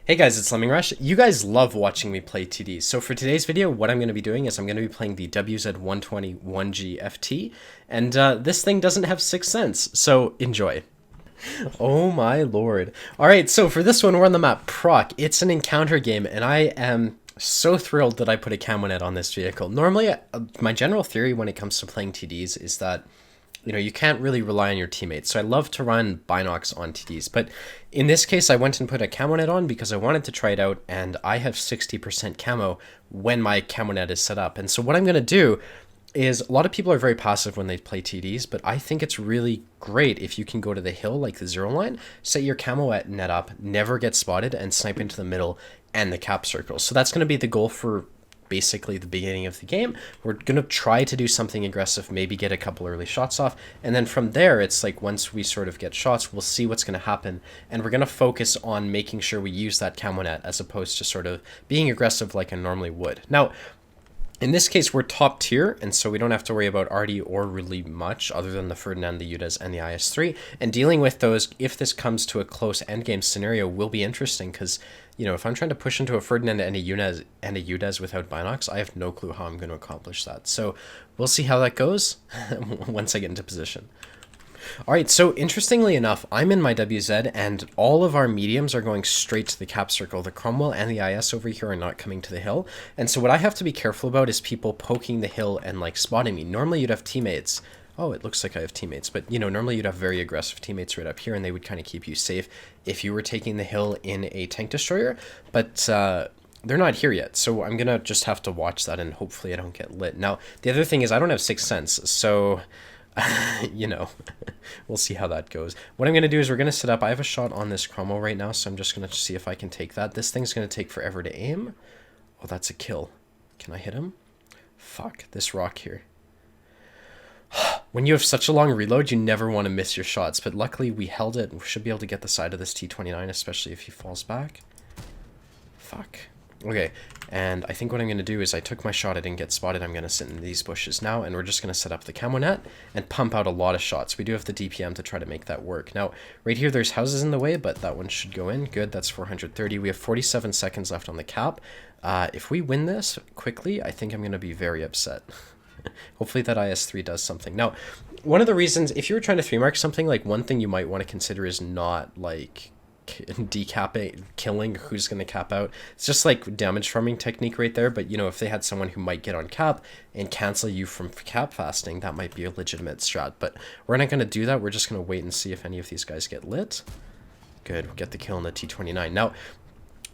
Hey guys, it's Lemming Rush. You guys love watching me play TDs. So for today's video, what I'm going to be doing is I'm going to be playing the WZ120 1G FT, and this thing doesn't have 6 cents, so enjoy. Oh my lord. Alright, so for this one, we're on the map Proc. It's an encounter game, and I am so thrilled that I put a camo net on this vehicle. Normally, my general theory when it comes to playing TDs is that you can't really rely on your teammates. So I love to run Binox on TDs. But in this case, I went and put a camo net on because I wanted to try it out, and I have 60% camo when my camo net is set up. And so what I'm going to do is, a lot of people are very passive when they play TDs, but I think it's really great if you can go to the hill, like the zero line, set your camo at net up, never get spotted, and snipe into the middle and the cap circle. So that's going to be the goal for basically the beginning of the game. We're going to try to do something aggressive, maybe get a couple early shots off, and then from there it's like once we sort of get shots, we'll see what's going to happen, and we're going to focus on making sure we use that camo net as opposed to sort of being aggressive like I normally would. Now, in this case, we're top tier, and so we don't have to worry about RD or really much other than the Ferdinand, the UDES, and the IS-3. And dealing with those, if this comes to a close endgame scenario, will be interesting because, if I'm trying to push into a Ferdinand and a UDES without Binox, I have no clue how I'm going to accomplish that. So we'll see how that goes once I get into position. Alright, so interestingly enough, I'm in my WZ, and all of our mediums are going straight to the cap circle. The Cromwell and the IS over here are not coming to the hill, and so what I have to be careful about is people poking the hill and like spotting me. Normally you'd have teammates. Oh, it looks like I have teammates, but normally you'd have very aggressive teammates right up here, and they would kind of keep you safe if you were taking the hill in a tank destroyer, but they're not here yet, so I'm gonna just have to watch that, and hopefully I don't get lit. Now, the other thing is I don't have 6 cents, so we'll see how that goes. What I'm going to do is we're going to set up. I have a shot on this Cromwell right now, so I'm just going to see if I can take that. This thing's going to take forever to aim. Oh, that's a kill. Can I hit him? Fuck, this rock here. When you have such a long reload, you never want to miss your shots, but luckily we held it. We should be able to get the side of this T-29, especially if he falls back. Fuck. Okay, and I think what I'm going to do is I took my shot, I didn't get spotted, I'm going to sit in these bushes now, and we're just going to set up the camo net and pump out a lot of shots. We do have the DPM to try to make that work. Now, right here there's houses in the way, but that one should go in. Good, that's 430. We have 47 seconds left on the cap. If we win this quickly, I think I'm going to be very upset. Hopefully that IS-3 does something. Now, one of the reasons, if you were trying to 3-mark something, like one thing you might want to consider is not like decapping, killing who's going to cap out. It's just like damage farming technique right there, but if they had someone who might get on cap and cancel you from cap fasting, that might be a legitimate strat, but we're not going to do that. We're just going to wait and see if any of these guys get lit. Good, we'll get the kill on the T-29. Now,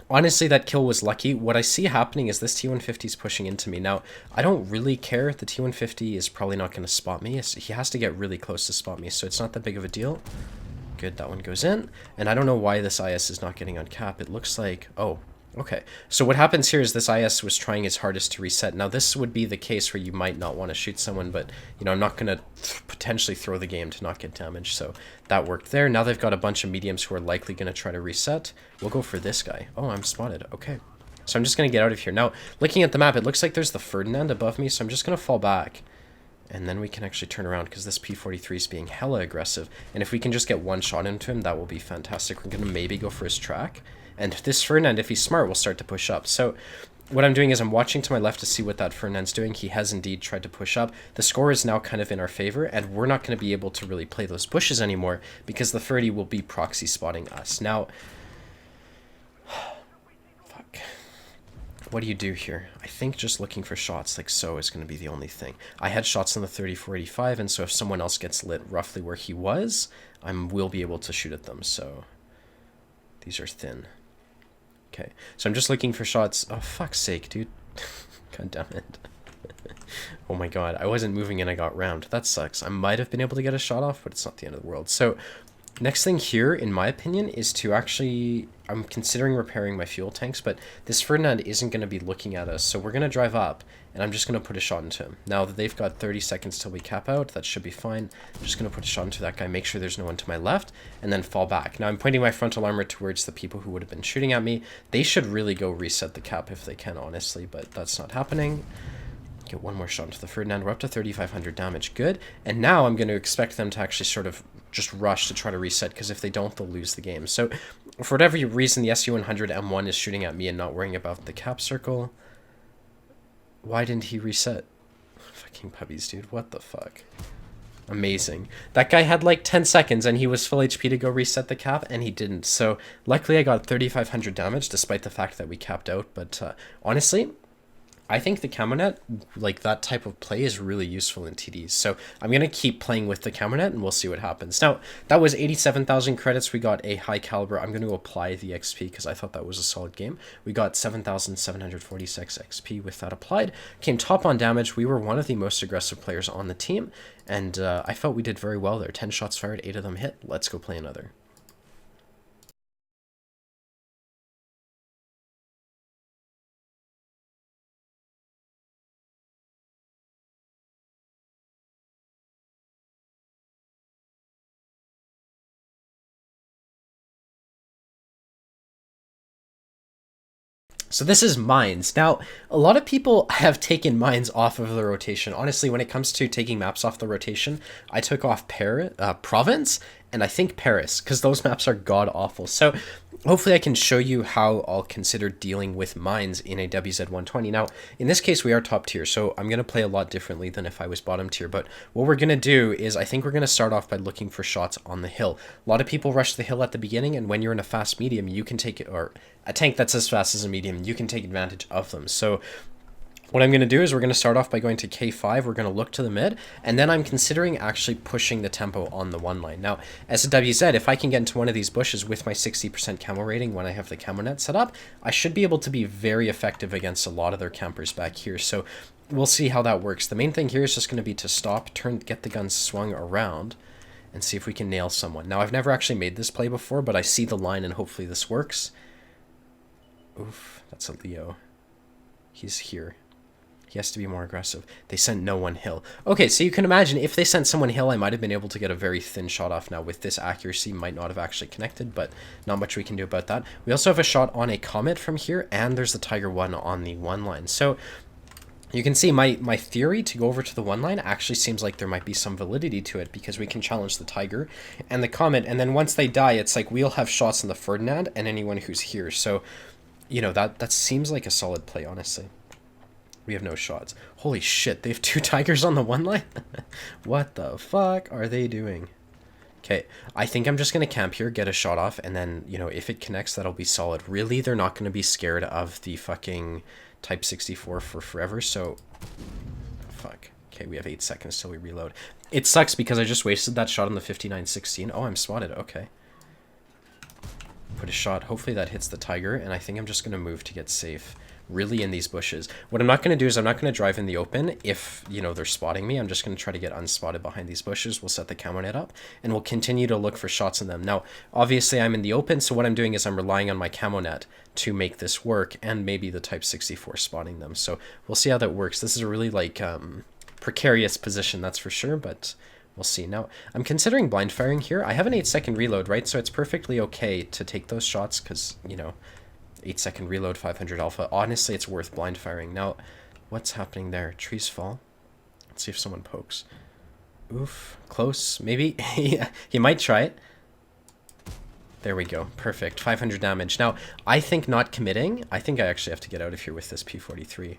honestly, that kill was lucky. What I see happening is this T-150 is pushing into me. Now, I don't really care. The T-150 is probably not going to spot me. He has to get really close to spot me, so it's not that big of a deal. Good, that one goes in, and I don't know why this IS is not getting on cap. It looks like, oh, okay. So what happens here is this IS was trying his hardest to reset. Now this would be the case where you might not want to shoot someone, but I'm not going to potentially throw the game to not get damage, so that worked there. Now they've got a bunch of mediums who are likely going to try to reset. We'll go for this guy. Oh, I'm spotted. Okay. So I'm just going to get out of here. Now, looking at the map, it looks like there's the Ferdinand above me, so I'm just going to fall back. And then we can actually turn around because this P-43 is being hella aggressive. And if we can just get one shot into him, that will be fantastic. We're going to maybe go for his track. And this Ferdinand, if he's smart, will start to push up. So what I'm doing is I'm watching to my left to see what that Ferdinand's doing. He has indeed tried to push up. The score is now kind of in our favor, and we're not going to be able to really play those bushes anymore because the 30 will be proxy spotting us. Now, fuck. What do you do here? I think just looking for shots like so is going to be the only thing. I had shots on the 3485, and so if someone else gets lit roughly where he was, I will be able to shoot at them. So these are thin. Okay, so I'm just looking for shots. Oh, fuck's sake, dude. God damn it. Oh my god, I wasn't moving and I got rammed. That sucks. I might have been able to get a shot off, but it's not the end of the world. So next thing here, in my opinion, is to actually, I'm considering repairing my fuel tanks, but this Ferdinand isn't going to be looking at us, so we're going to drive up, and I'm just going to put a shot into him. Now that they've got 30 seconds till we cap out, that should be fine. I'm just going to put a shot into that guy, make sure there's no one to my left, and then fall back. Now I'm pointing my frontal armor towards the people who would have been shooting at me. They should really go reset the cap if they can, honestly, but that's not happening. Get one more shot into the Ferdinand. We're up to 3,500 damage. Good. And now I'm going to expect them to actually sort of just rush to try to reset, because if they don't, they'll lose the game. So For whatever reason, the SU-100 M1 is shooting at me and not worrying about the cap circle. Why didn't he reset? Fucking puppies, dude. What the fuck? Amazing. That guy had like 10 seconds and he was full HP to go reset the cap, and he didn't. So luckily I got 3,500 damage despite the fact that we capped out. But honestly, I think the camo net, like that type of play, is really useful in TDs. So I'm going to keep playing with the camo net and we'll see what happens. Now, that was 87,000 credits. We got a high caliber. I'm going to apply the XP because I thought that was a solid game. We got 7,746 XP with that applied. Came top on damage. We were one of the most aggressive players on the team. And I felt we did very well there. 10 shots fired, 8 of them hit. Let's go play another. So this is mines. Now, a lot of people have taken mines off of the rotation. Honestly, when it comes to taking maps off the rotation, I took off Province and I think Paris, because those maps are god-awful. So hopefully I can show you how I'll consider dealing with mines in a WZ120. Now, in this case, we are top tier, so I'm going to play a lot differently than if I was bottom tier. But what we're going to do is I think we're going to start off by looking for shots on the hill. A lot of people rush the hill at the beginning, and when you're in a fast medium, you can take it, or a tank that's as fast as a medium, you can take advantage of them. So what I'm going to do is we're going to start off by going to K5. We're going to look to the mid, and then I'm considering actually pushing the tempo on the one line. Now, as a WZ, if I can get into one of these bushes with my 60% camo rating when I have the camo net set up, I should be able to be very effective against a lot of their campers back here. So we'll see how that works. The main thing here is just going to be to stop, turn, get the gun swung around, and see if we can nail someone. Now, I've never actually made this play before, but I see the line, and hopefully this works. Oof, that's a Leo. He's here. He has to be more aggressive. They sent no one hill. Okay, so you can imagine if they sent someone hill, I might have been able to get a very thin shot off. Now, with this accuracy, might not have actually connected, but not much we can do about that. We also have a shot on a Comet from here, and there's the Tiger 1 on the one line. So you can see my theory to go over to the one line actually seems like there might be some validity to it, because we can challenge the Tiger and the Comet, and then once they die, it's like we'll have shots on the Ferdinand and anyone who's here. So, you know, that seems like a solid play, honestly. We have no shots. Holy shit, they have 2 Tigers on the one line? What the fuck are they doing? Okay, I think I'm just going to camp here, get a shot off, and then, you know, if it connects, that'll be solid. Really, they're not going to be scared of the fucking Type 64 for forever, so... Fuck. Okay, we have 8 seconds till we reload. It sucks because I just wasted that shot on the 59-16. Oh, I'm spotted. Okay. Put a shot. Hopefully that hits the Tiger, and I think I'm just going to move to get safe. Really in these bushes. What I'm not going to do is I'm not going to drive in the open if, you know, they're spotting me. I'm just going to try to get unspotted behind these bushes. We'll set the camo net up, and we'll continue to look for shots in them. Now, obviously, I'm in the open, so what I'm doing is I'm relying on my camo net to make this work, and maybe the Type 64 spotting them. So we'll see how that works. This is a really, like, precarious position, that's for sure, but we'll see. Now, I'm considering blind firing here. I have an 8-second reload, right? So it's perfectly okay to take those shots because, you know, 8-second reload, 500 alpha. Honestly, it's worth blind firing. Now, what's happening there? Trees fall. Let's see if someone pokes. Oof. Close. Maybe. He might try it. There we go. Perfect. 500 damage. Now, I think not committing. I think I actually have to get out of here with this P43.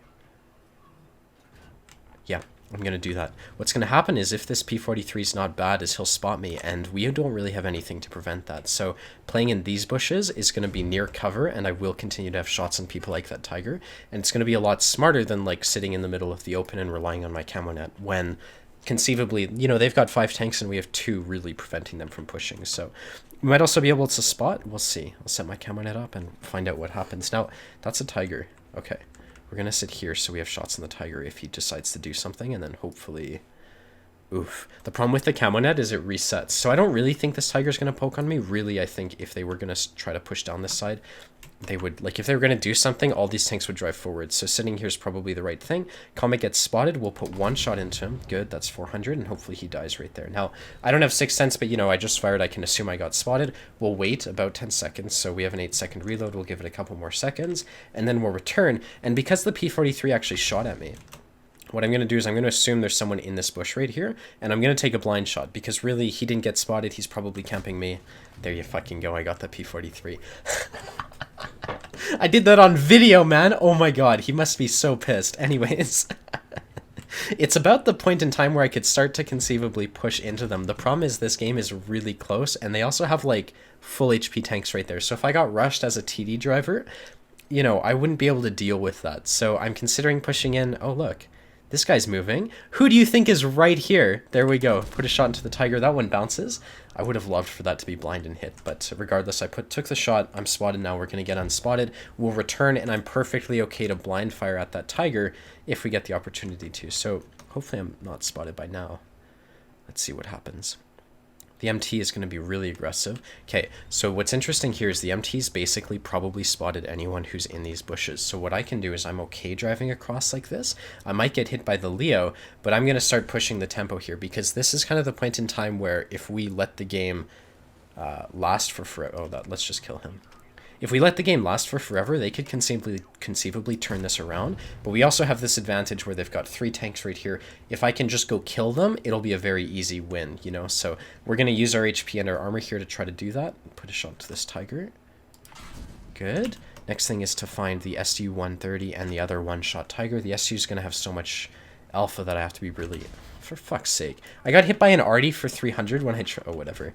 Yeah. I'm going to do that. What's going to happen is if this P43 is not bad is he'll spot me, and we don't really have anything to prevent that. So playing in these bushes is going to be near cover, and I will continue to have shots on people like that Tiger. And it's going to be a lot smarter than like sitting in the middle of the open and relying on my camo net when conceivably, you know, they've got 5 tanks and we have 2 really preventing them from pushing. So we might also be able to spot. We'll see. I'll set my camo net up and find out what happens. Now, that's a Tiger. Okay. We're going to sit here so we have shots on the Tiger if he decides to do something, and then hopefully... Oof. The problem with the camo net is it resets. So I don't really think this Tiger's going to poke on me. Really, I think if they were going to try to push down this side, they would... Like, if they were going to do something, all these tanks would drive forward. So sitting here is probably the right thing. Comet gets spotted. We'll put 1 shot into him. Good, that's 400, and hopefully he dies right there. Now, I don't have 6th sense, but, you know, I just fired. I can assume I got spotted. We'll wait about 10 seconds. So we have an 8-second reload. We'll give it a couple more seconds, and then we'll return. And because the P43 actually shot at me, what I'm going to do is I'm going to assume there's someone in this bush right here, and I'm going to take a blind shot, because really, he didn't get spotted. He's probably camping me. There you fucking go. I got the P43. I did that on video, man. Oh my god, he must be so pissed. Anyways, it's about the point in time where I could start to conceivably push into them. The problem is this game is really close, and they also have, like, full HP tanks right there. So if I got rushed as a TD driver, you know, I wouldn't be able to deal with that. So I'm considering pushing in. Oh, look. This guy's moving. Who do you think is right here? There we go. Put a shot into the tiger. That one bounces. I would have loved for that to be blind and hit, but regardless, I took the shot. I'm spotted now. We're going to get unspotted. We'll return, and I'm perfectly okay to blind fire at that tiger if we get the opportunity to. So hopefully I'm not spotted by now. Let's see what happens. The MT is going to be really aggressive. Okay, so what's interesting here is the MT's basically probably spotted anyone who's in these bushes. So what I can do is I'm okay driving across like this. I might get hit by the Leo, but I'm going to start pushing the tempo here, because this is kind of the point in time where if we let the game last for forever... Oh, let's just kill him. If we let the game last for forever, they could conceivably turn this around. But we also have this advantage where they've got 3 tanks right here. If I can just go kill them, it'll be a very easy win, you know? So we're going to use our HP and our armor here to try to do that. Put a shot to this tiger. Good. Next thing is to find the SU-130 and the other one-shot tiger. The SU is going to have so much alpha that I have to be really... For fuck's sake. I got hit by an Artie for 300 when I... Oh, whatever.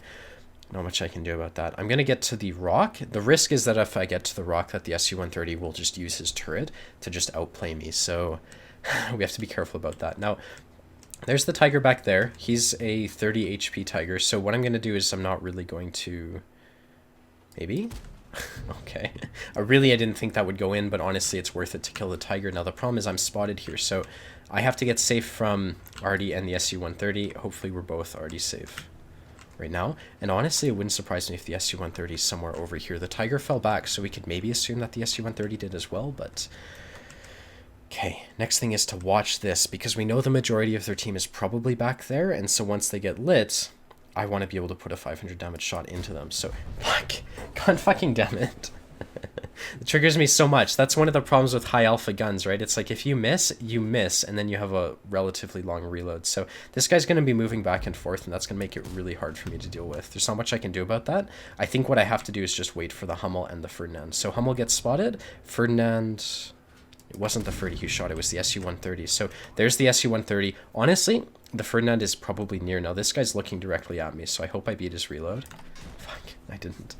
Not much I can do about that. I'm going to get to the rock. The risk is that if I get to the rock, that the SU-130 will just use his turret to just outplay me. So we have to be careful about that. Now, there's the tiger back there. He's a 30 HP tiger. So what I'm going to do is I'm not really going to... Maybe? Okay. I didn't think that would go in, but honestly, it's worth it to kill the tiger. Now, the problem is I'm spotted here. So I have to get safe from Artie and the SU-130. Hopefully, we're both already safe right now, and honestly, it wouldn't surprise me if the SU-130 is somewhere over here. The tiger fell back, so we could maybe assume that the SU-130 did as well, but... Okay, next thing is to watch this, because we know the majority of their team is probably back there, and so once they get lit, I want to be able to put a 500 damage shot into them, so... Fuck! God fucking damn it. It triggers me so much. That's one of the problems with high alpha guns, right? It's like if you miss, and then you have a relatively long reload. So this guy's going to be moving back and forth, and that's going to make it really hard for me to deal with. There's not much I can do about that. I think what I have to do is just wait for the Hummel and the Ferdinand. So Hummel gets spotted. Ferdinand... It wasn't the Ferdy who shot, it was the SU-130. So there's the SU-130. Honestly, the Ferdinand is probably near now. This guy's looking directly at me, so I hope I beat his reload. Fuck, I didn't.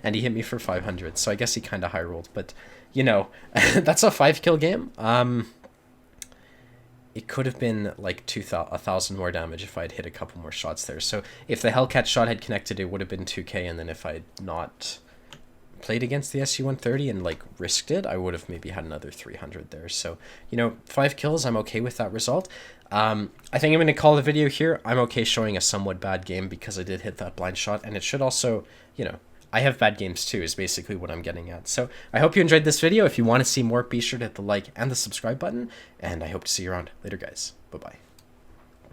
And he hit me for 500, so I guess he kind of high rolled. But, you know, that's a 5-kill game. It could have been like 1,000 more damage if I'd hit a couple more shots there. So if the Hellcat shot had connected, it would have been 2k, and then if I'd not played against the SU-130 and like risked it, I would have maybe had another 300 there. So, you know, 5 kills, I'm okay with that result. I think I'm going to call the video here. I'm okay showing a somewhat bad game because I did hit that blind shot, and it should also, you know, I have bad games too, is basically what I'm getting at. So I hope you enjoyed this video. If you want to see more, be sure to hit the like and the subscribe button, and I hope to see you around. Later, guys. Bye-bye.